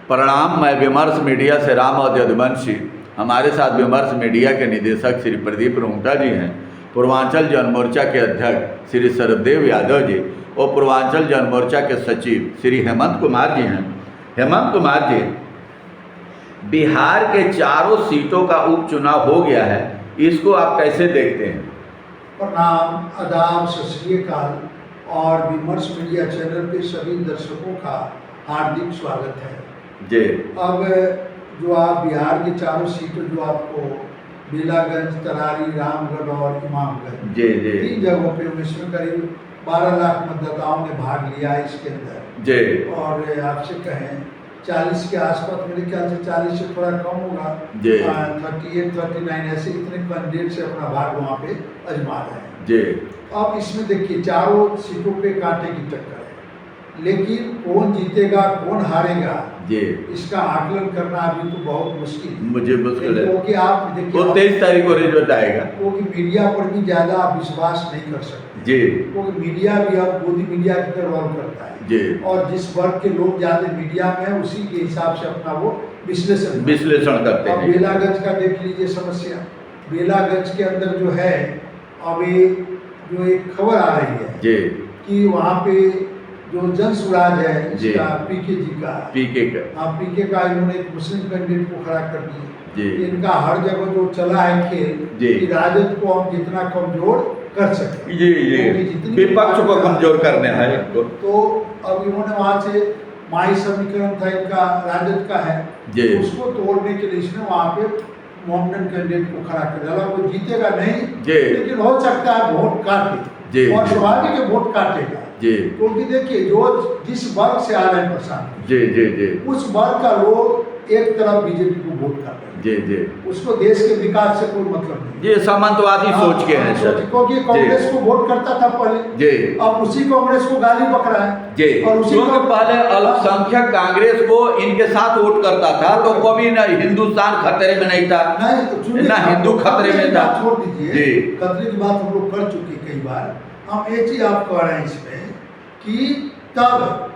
प्रणाम। मैं विमर्श मीडिया से राम और यदुवंशी। हमारे साथ विमर्श मीडिया के निदेशक श्री प्रदीप रोंगटा जी हैं, पूर्वांचल जन मोर्चा के अध्यक्ष श्री सरदेव यादव जी और पूर्वांचल जन मोर्चा के सचिव श्री हेमंत कुमार जी हैं। हेमंत कुमार जी, बिहार के चारों सीटों का उपचुनाव हो गया है, इसको आप कैसे देखते हैं? प्रणाम, आदाब, सत श्री अकाल और विमर्श मीडिया चैनल पे सभी दर्शकों का हार्दिक स्वागत है जी। अब जो आप बिहार के चारों सीटों जो आपको बेलागंज, तरारी, रामगढ़ और इमामगंज जी जी 3 जगहों पे इसमें करीब 12 लाख मतदाताओं ने भाग लिया है इसके अंदर जी। और आपसे कहें 40 के आसपास, मेरे ख्याल से 40 से थोड़ा कम होगा जी। 38, 39 ऐसे इतने कैंडिडेट से अपना भाग वहाँ पे आजमा रहे हैं जी। अब इसमें देखिए चारों सीटों पे कांटे की टक्कर है, लेकिन कौन जीतेगा कौन हारेगा जी, इसका आकलन करना अभी तो बहुत मुश्किल है। मुझे मुश्किल है क्योंकि आप देखिए वो 23 तारीख को रिजल्ट आएगा। क्योंकि मीडिया पर भी ज़्यादा आप विश्वास नहीं कर सकते जी। क्योंकि मीडिया भी अब गोदी मीडिया की तरह वर्क करता है जी। और जिस वर्ग के लोग ज़्यादा मीडिया में है उसी के हिसाब से अपना वो विश्लेषण करते अब हैं। बेलागंज का देख लीजिए समस्या। बेलागंज के अंदर जो है अभी जो एक खबर आ रही है जी कि वहाँ पे जो जन स्वराज है जी। इसका पीके जी का पीके का पीके का इन्होंने एक मुस्लिम कैंडिडेट को खड़ा कर दिया जी। इनका हर जगह जो चला है खेल जी। कि राजद को हम जितना कमजोर कर सकते जी जी, विपक्ष को कमजोर करने हैं इनको। तो अब इन्होंने वहाँ से माई समीकरण था इनका राजद का है जी। तो उसको तोड़ने के लिए इसने वहाँ पे मोहम्मदन कैंडिडेट को खड़ा कर दिया। वो जीतेगा नहीं जी। लेकिन हो सकता है वोट काटे जी। और स्वाभाविक है वोट काटेगा जी। क्योंकि देखिए जो जिस वर्ग से आ रहे हैं प्रशांत, जी जी जी उस वर्ग का लोग एक तरफ बीजेपी को वोट कर रहे हैं। जी जी, उसको देश के विकास से कोई मतलब नहीं। ये सामंतवादी सोच के हैं सर। क्योंकि कांग्रेस को वोट करता था पहले जी। अब उसी कांग्रेस को गाली बक रहा है जी, और उसी क्योंकि पहले अल्पसंख्यक कांग्रेस को इनके साथ वोट करता था तो कभी ना हिंदुस्तान खतरे में नहीं था, नहीं तो सुनिए, ना हिंदू खतरे में था। छोड़ दीजिए, जी। खतरे की बात हम लोग कर चुके कई बार। हम एक चीज आप कह रहे हैं इसमें कि तब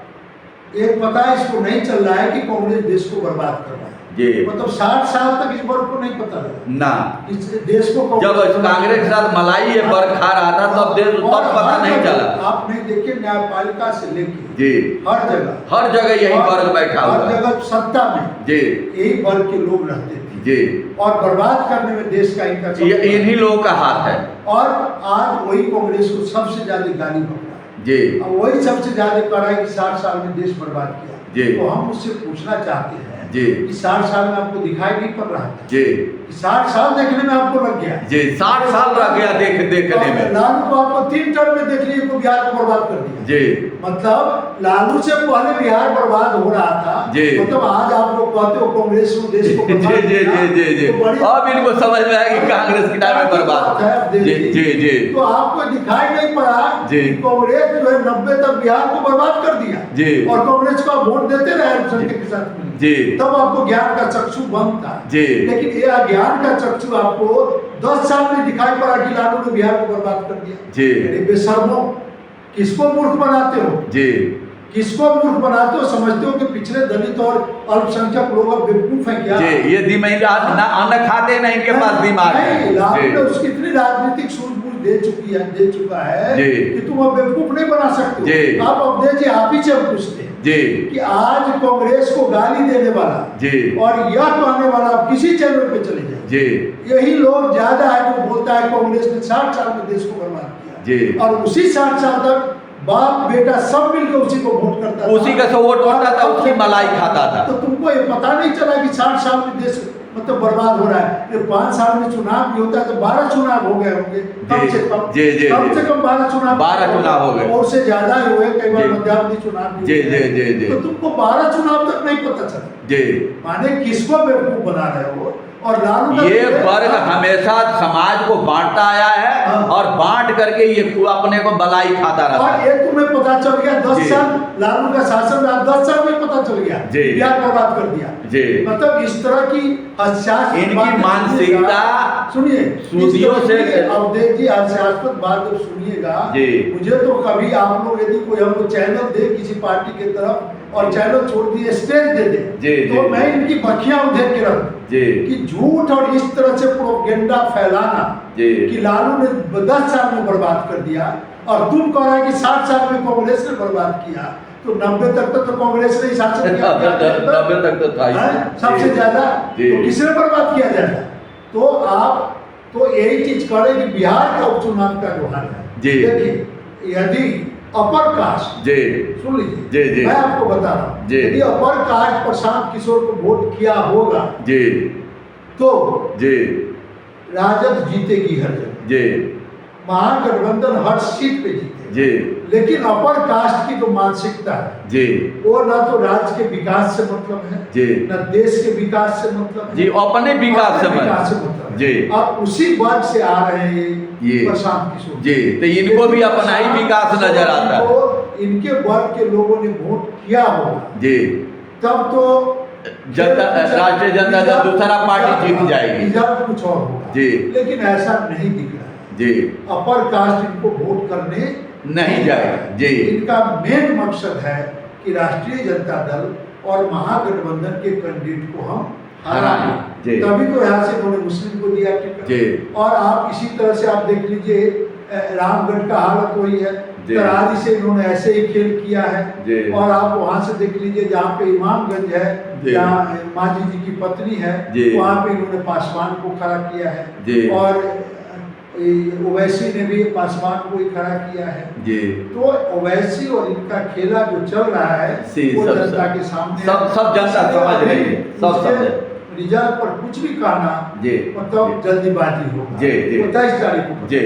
एक पता है इसको नहीं चल रहा है कि कांग्रेस देश को बर्बाद कर रहा है। जी। मतलब 60 साल तक इस वर्ग को नहीं पता लगा ना, इस देश को जब कांग्रेस के साथ मलाई ये वर्ग खा रहा था तब तब पता नहीं चला। आप नहीं देखिए न्यायपालिका से लेके जी हर जगह यही वर्ग बैठा हुआ हर है। जगह सत्ता में जी यही वर्ग के लोग रहते थे जी, और बर्बाद करने में देश का इनका ये इन्हीं लोगों का हाथ है। और आज वही कांग्रेस को सबसे ज्यादा गाली बक रहा है जी। अब वही सबसे ज्यादा कर रहा है कि 60 साल में देश बर्बाद किया। जी। तो हम उससे पूछना चाहते हैं जी कि 60 साल में आपको दिखाई नहीं पड़ रहा था जी, 60 साल देखने में आपको लग गया जी 60 साल रह गया देखने में। लालू को आपको 3 टर्म में देख लिए को बिहार को बर्बाद कर दिया। जी, मतलब लालू से पहले बिहार बर्बाद हो रहा था। जी। मतलब आज आप लोग कहते हो कांग्रेस को देश को जी बर्बाद जी किया। जी जी जी, तो बड़ी- अब इनको समझ में आया कि कांग्रेस की टाइम में बर्बाद। जी जी जी, तो आपको दिखाई नहीं पड़ा जी। कि कांग्रेस जो है 90 तक बिहार को बर्बाद कर दिया जी। और कांग्रेस को आप वोट देते रहे अल्पसंख्यक के साथ मिलकर। जी। तब आपको ज्ञान का चक्षु बंद था। जी। लेकिन ये अज्ञान का चक्षु आपको 10 साल में दिखाई पड़ा कि लालू ने बिहार को बर्बाद कर दिया। जी। अरे बेशर्मो, किसको मूर्ख बनाते हो? जी किसको मूर्ख बनाते हो? समझते हो कि पिछले दलित और अल्पसंख्यक लोग अब बेवकूफ हैं क्या? जी, ये दिमाग अन्न खाते नहीं, इनके पास दिमाग है। नहीं, लालू जी। ने उसकी इतनी राजनीतिक सूझबूझ दे चुका है जी। कि तुम अब बेवकूफ नहीं बना सकते हो। जी। आप अवधेश जी आप ही से हम पूछते हैं जी कि आज कांग्रेस को गाली देने वाला जी और यह कहने वाला आप किसी चैनल पे चले जाए, जी यही लोग ज्यादा है जो बोलता है कांग्रेस ने 60 साल में देश को बर्बाद किया। जी। और उसी 60 साल तक बाप बेटा सब मिलकर उसी को वोट करता था, उसी का वोट करता था, उसकी मलाई खाता था। तो तुमको ये पता नहीं चला कि 60 साल में देश मतलब बर्बाद हो रहा है। ये 5 साल में चुनाव भी होता है तो 12 चुनाव हो गए होंगे कम से कम। जी, जी, कम जी। से कम 12 चुनाव 12 चुनाव हो गए और से ज्यादा ही हुए, कई बार जी। मध्यावधि चुनाव भी जी, हुए हैं। जी, जी, जी। तो तुमको 12 चुनाव तक नहीं पता चला। जी, माने किसको बेवकूफ बना रहे हो? और लालू का ये वर्ग हमेशा समाज को बांटता आया है हाँ। और बांट करके ये अपने को बलाई खाता रहता और है। ये तुम्हें पता चल गया 10 जी। साल लालू का शासन रहा, 10 साल में पता चल गया जी। बिहार बर्बाद कर दिया। जी। मतलब इस तरह की हास्यास्पद इनकी बातें मानसिकता सुनिए, सूदियों से- अवधेश जी हास्यास्पद बात जब सुनिएगा, जी। मुझे तो कभी आप लोग यदि कोई हमको चैनल दे किसी पार्टी के तरफ और चैनल छोड़ दिए, स्टेज दे दे, जी, तो जी। मैं इनकी बखियां उधेड़ के रख दूं जी कि झूठ और इस तरह से प्रोपेगेंडा फैलाना जी कि लालू ने 10 साल में बर्बाद कर दिया, और तुम कह रहा है कि 60 साल में कांग्रेस ने बर्बाद किया, तो 90 तक तो कांग्रेस ने ही शासन किया। 90 तक तो था ही। हैं? सबसे जी। ज्यादा जी। तो किसने बर्बाद किया जाएगा? तो आप तो यही चीज करें कि बिहार का उपचुनाव का जो हाल है, जी। देखिए यदि अपर कास्ट, जी सुन लीजिए, जी, जी। मैं आपको बता रहा हूँ, जी। यदि अपर कास्ट प्रशांत किशोर को वोट किया होगा जी तो जी राजद जीतेगी हर जगह, जी महागठबंधन हर सीट पे जीते, जी लेकिन अपर कास्ट की जो मानसिकता है जी वो ना तो राज्य के विकास से मतलब है, जी न देश के विकास से मतलब है, जी, अपने विकास से मतलब है। जी। अब उसी वर्ग से आ रहे हैं ये प्रशांत किशोर जी, तो इनको भी अपना ही विकास नजर आता है। इनको इनके वर्ग के लोगों ने वोट किया होगा, जी तब तो जनता राष्ट्रीय जनता दल दूसरा पार्टी जीत जाएगी। रिजल्ट कुछ और होगा, जी। लेकिन ऐसा नहीं दिख रहा है। जी अपर कास्ट इनको वोट करने नहीं जाएगा। जी इनका मेन मकसद है कि राष्ट्रीय जनता दल और महागठबंधन के कैंडिडेट को हम हराएं, जी। तभी तो यहाँ से उन्होंने मुस्लिम को दिया टिकट। जी। और आप इसी तरह से आप देख लीजिए रामगढ़ का हालत वही है, जी। तरारी से इन्होंने ऐसे ही खेल किया है। जी। और आप वहाँ से देख लीजिए जहाँ पे इमामगंज है, जी। जहाँ मांझी जी की पत्नी है, जी। वहाँ पे इन्होंने पासवान को खड़ा किया है। जी। और ओवैसी ने भी पासवान को ही खड़ा किया है। जी तो ओवैसी और इनका खेला जो चल रहा है वो सब जनता के सामने सब जनता समझ रही है, सब समझ। रिजल्ट पर कुछ भी कहना जी। मतलब जल्दीबाजी होगा। जी, जी। 27 तारीख को। जी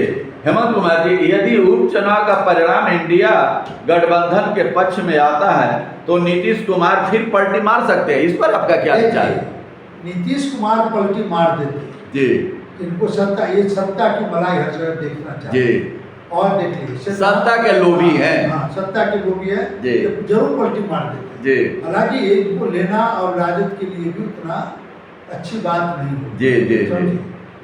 हेमंत कुमार जी, यदि उपचुनाव का परिणाम इंडिया गठबंधन के पक्ष में आता है तो नीतीश कुमार फिर पलटी मार सकते हैं, इस पर आपका क्या विचार है? नीतीश कुमार पलटी मार देते, जी इनको सत्ता, ये सत्ता की मलाई हर जगह देखना चाहिए। जी और देख लीजिए सत्ता के लोभी हैं। हाँ, सत्ता के लोभी है, जी। ये जरूर पलटी मार देते। जी हालांकि ये इनको लेना और राजद के लिए भी उतना अच्छी बात नहीं होती। जी जी जी समझे?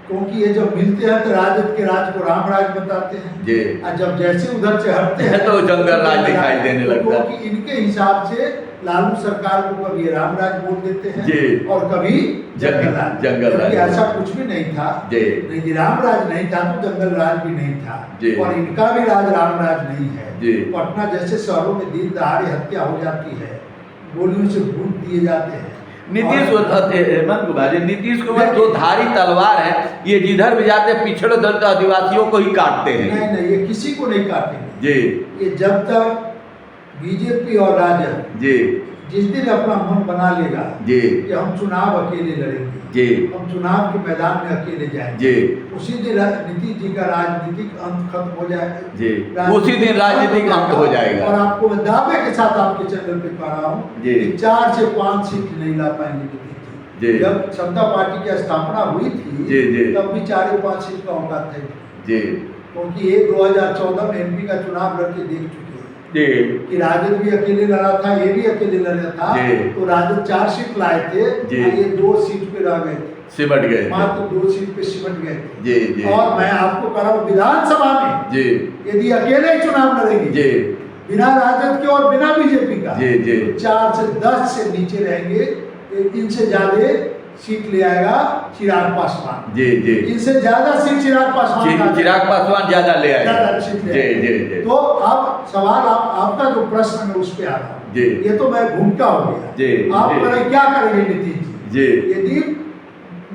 क्योंकि ये जब मिलते हैं तो राजद के राज को राम राज बताते हैं, जी और जब जैसे उधर से हटते हैं तो जंगल राज दिखाई देने लगता है। क्योंकि इनके हिसाब से लालू सरकार को कभी राम राज बोल देते हैं जी। और कभी जंगल राज। जंगल राज। जबकि ऐसा कुछ भी नहीं था। जी। नहीं जी, राम राज नहीं था तो जंगल राज भी नहीं था। जी। और इनका भी राज राम राज नहीं है। जी। पटना जैसे शहरों में दिन दहाड़े हत्या हो जाती है, गोलियों से भून दिए जाते हैं। नीतीश और- हेमंत कुमार जी, नीतीश कुमार जो धारी तलवार है, ये जिधर भी जाते पिछड़े दलित आदिवासियों को ही काटते हैं। नहीं नहीं, ये किसी को नहीं काटेंगे। जी ये जब तक बीजेपी और राजद जी जिस दिन अपना मन बना लेगा जी कि हम चुनाव अकेले लड़ेंगे, जी हम चुनाव के मैदान में अकेले जाएंगे, जी उसी दिन नीतीश जी का राजनीतिक अंत खत्म हो जाएगा। जी उसी दिन राजनीतिक अंत हो जाएगा। और आपको मैं दावे के साथ आपके चैनल पे कह रहा हूँ जी। कि 4 से 5 सीट नहीं ला पाएंगे नीतीश जी। जी। जब समता पार्टी की स्थापना हुई थी जी, जी। तब भी 4 या 5 सीट का औकात थे, जी क्योंकि ये 2014 में एमपी का चुनाव लड़के देख चुके हैं जी कि राजद भी अकेले लड़ा था, ये भी अकेले लड़ा था। जी। तो राजद 4 सीट लाए थे जी। और ये 2 सीट पे रह गए थे, सिमट गए थे। मात्र 2 सीट पे सिमट गए थे। जी जी और मैं आपको कह रहा हूँ विधानसभा में जी यदि अकेले ही चुनाव लड़ेंगे जी बिना राजद के और बिना बीजेपी का, जी, जी। तो 4 से 10 से नीचे रहेंगे। इनसे ज्यादा सीट ले आएगा चिराग पासवान। जी जी इनसे ज्यादा सीट चिराग पासवान का चिराग पासवान ज्यादा ले आए। ज्यादा सीट ले जी आएगा। जी जी तो अब सवाल आपका जो प्रश्न है उस पे आ रहा हूँ। जी। ये तो मैं घूमता हो गया। जी, आप जी। करें क्या करेंगे नीतीश जी? जी यदि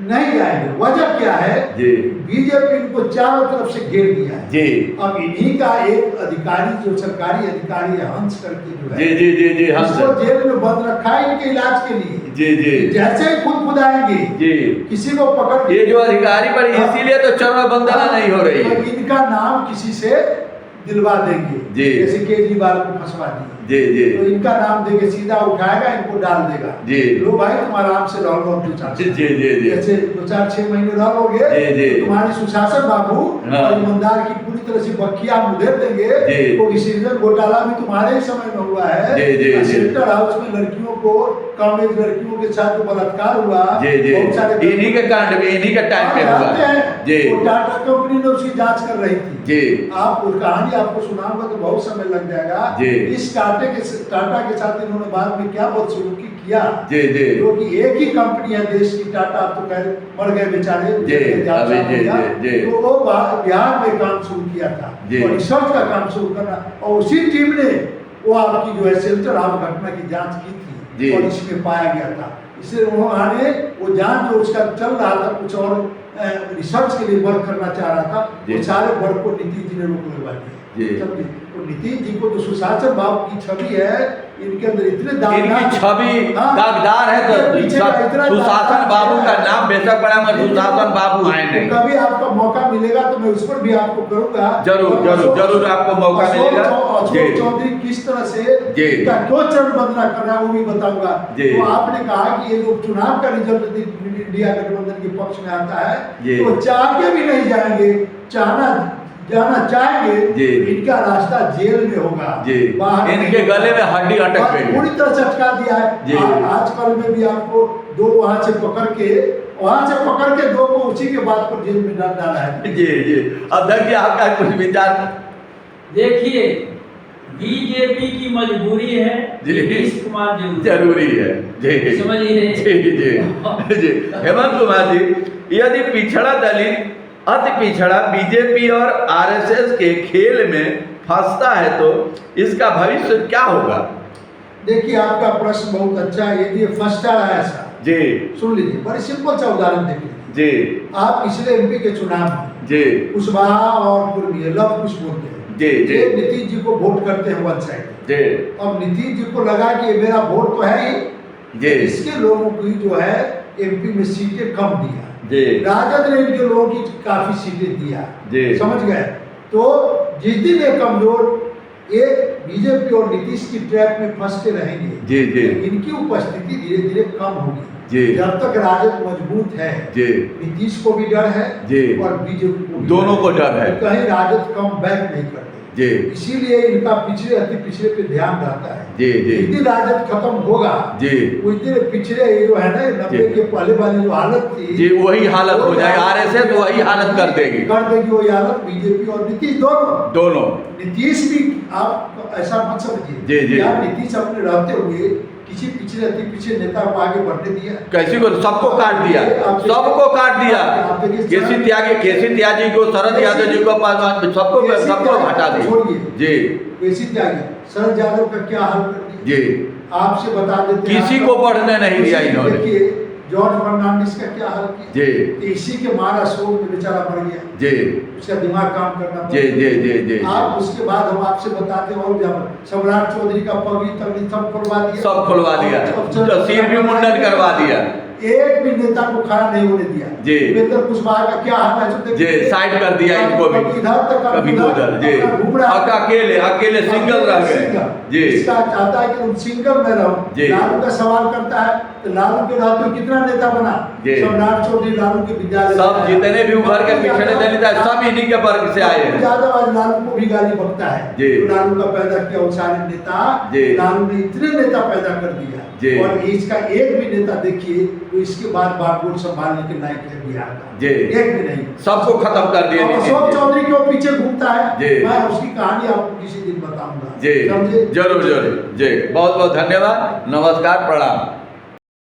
नहीं जाएंगे, वजह क्या है? जी बीजेपी इनको चारों तरफ से घेर दिया है। जी अब इन्हीं का एक अधिकारी जो सरकारी अधिकारी है हंस करके जो है, जी जी जी जी हम इसको जेल में बंद रखा है इनके इलाज के लिए। जी जी जैसे ही खुद आएंगे जी किसी को पकड़ ये जो अधिकारी पर इसीलिए तो चरण वंदना नहीं हो रही है। तो इनका नाम किसी से दिलवा देंगे, जी। जैसे केजरीवाल को फंसवा दिए, जी जी तो इनका नाम देके सीधा उठाएगा, इनको डाल देगा। जी। लो भाई तुम आराम से रह लो 2-4 जी जी जी जी जैसे 2-4-6 महीने रह लोगे, जी, जी। तो तुम्हारे सुशासन बाबू हाँ। और ईमानदार की पूरी तरह से बखिया मुदेर देंगे। जी। तो सृजन घोटाला भी तुम्हारे ही समय में हुआ है। जी, जी, और जी। सेंट्रल हाउस में लड़कियों को, कम एज लड़कियों के साथ जो बलात्कार हुआ, जी जी, बहुत सारे इन्हीं के कांड में, इन्हीं के टाइम पे हुआ जी। वो टाटा कंपनी ने उसकी जांच कर रही थी जी। आप उस कहानी आपको सुनाऊंगा तो बहुत समय लग जाएगा जी। इस टाटा के साथ इन्होंने बाद में क्या बदसलूकी किया जी जी, क्योंकि एक ही कंपनी है देश की, टाटा अब तो खैर मर गए बेचारे जी, अभी जी जी, तो वो बिहार में काम शुरू किया था और रिसर्च का काम शुरू करना, और उसी टीम ने वो आपकी जो है सेंटर ऑफ घटना की जांच की थी और इसमें पाया गया था। इसलिए उन्होंने वो जांच जो उसका चल रहा था, कुछ और रिसर्च के लिए वर्क करना चाह रहा था, वो सारे वर्क को नीतीश जी ने रोक लगवा दिया। तो नीतीश जी को जो सुशासन बाबू की छवि है, इनके अंदर इतने इनकी छवि दागदार है, तो सुशासन बाबू का नाम बेशक बड़ा, मगर सुशासन बाबू आए नहीं। कभी आपका मौका मिलेगा तो मैं उस पर भी आपको करूंगा, जरूर जरूर जरूर आपको मौका मिलेगा। अशोक चौधरी किस तरह से क्यों चरण बदला कर रहा है वो भी बताऊंगा। तो आपने कहा कि ये जो चुनाव का रिजल्ट इंडिया गठबंधन के पक्ष में आता है तो चाह के भी नहीं जाएंगे, जाना चाहेंगे इनका रास्ता जेल में होगा, बाहर इनके गले में हड्डी अटक गई, पूरी तरह चटका दिया है। आजकल में भी आपको दो वहां से पकड़ के दो को उसी के बाद पर जेल में डाला है। जी जी, अध्यक्ष जी आपका कुछ विचार? देखिए, बीजेपी की मजबूरी है, नीतीश कुमार जरूरी है जी, समझिए जी जी जी। हेमंत कुमार जी, यदि पिछड़ा दलित अति पिछड़ा बीजेपी और आरएसएस के खेल में फंसता है तो इसका भविष्य क्या होगा? देखिए, आपका प्रश्न बहुत अच्छा है। यदि फंसता रहा ऐसा जी, सुन लीजिए, बड़ी सिंपल सा उदाहरण देख लीजिए जी। आप पिछले एमपी के चुनाव में जी कुशवाहा और पूर्वी लव कुछ बोलते हैं जी जी, नीतीश जी को वोट करते हैं वन साइड जी। अब नीतीश जी को लगा कि मेरा वोट तो है ही जी, इसके लोगों की जो है एमपी में सीटें कम दिया जी, राजद ने इनके लोगों की काफी सीटें दिया जी, समझ गए। तो जिस दिन ये कमजोर एक बीजेपी और नीतीश की ट्रैप में फंसते रहेंगे जी जी, इनकी उपस्थिति धीरे धीरे कम होगी जी। जब तक राजद मजबूत है जी, नीतीश को भी डर है जी, और बीजेपी को भी दोनों को डर है। कहीं राजद कम बैक नहीं करते जी, इसीलिए इनका पिछड़े अति पिछड़े पे ध्यान रहता है। जी जी, जिस दिन राजद खत्म होगा जी, उस दिन पिछड़े ये जो है ना 90 के पहले वाली जो हालत थी जी, वही हालत हो जाए, आरएसएस तो वही हालत कर देगी वही हालत बीजेपी और नीतीश दोनों। नीतीश भी आप ऐसा मत समझिए जी जी, यार नीतीश अपने रहते हुए किसी पिछड़े अति पिछड़े नेता को आगे बढ़ने दिया? कैसी को सबको काट दिया, सबको काट दिया। केसी त्यागी को, शरद यादव जी को, सबको हटा दिया। छोड़िए जी, केसी त्यागी, शरद यादव का क्या हाल कर दिया जी, आपसे बता देते हैं। किसी को पढ़ने नहीं दिया इन्होंने। देखिए जॉर्ज फर्नांडिस का क्या हाल किया जी, इसी के मारा शोक में बेचारा मर गया जी, उसका दिमाग काम करना जी जी जी जी, आप उसके बाद हम आपसे बताते और जब सम्राट चौधरी का पगड़ी तगड़ी सब खुलवा दिया, सब खुलवा दिया, तो सिर भी मुंडन करवा दिया, एक भी नेता को खड़ा नहीं होने दिया। जी, उपेंद्र कुशवाहा का क्या हाल है जी, साइड कर दिया इनको भी, इधर तक कभी उधर, जी, अकेले सिंगल रह गए। जी, इसका चाहता है कि तुम सिंगल में रहो। जी, लालू का सवाल करता है तो लालू के रहते कितना नेता बना? सम्राट चौधरी लालू के विद्यालय, सब जितने भी उभर के पिछड़े दलित है सब इन्हीं के वर्ग से आए हैं। यादव आज लालू को भी गाली बकता है, लालू का पैदा किया वो सारे नेता, लालू ने इतने नेता पैदा कर दिया और इसका एक भी नेता देखिए तो इसके बाद बागडोर संभालने के लायक है बिहार का, एक भी नहीं, सबको खत्म कर दिया। अशोक चौधरी क्यों पीछे घूमता है, मैं उसकी कहानी आपको किसी दिन बताऊंगा। जी, जरूर जरूर जी, बहुत बहुत धन्यवाद, नमस्कार, प्रणाम।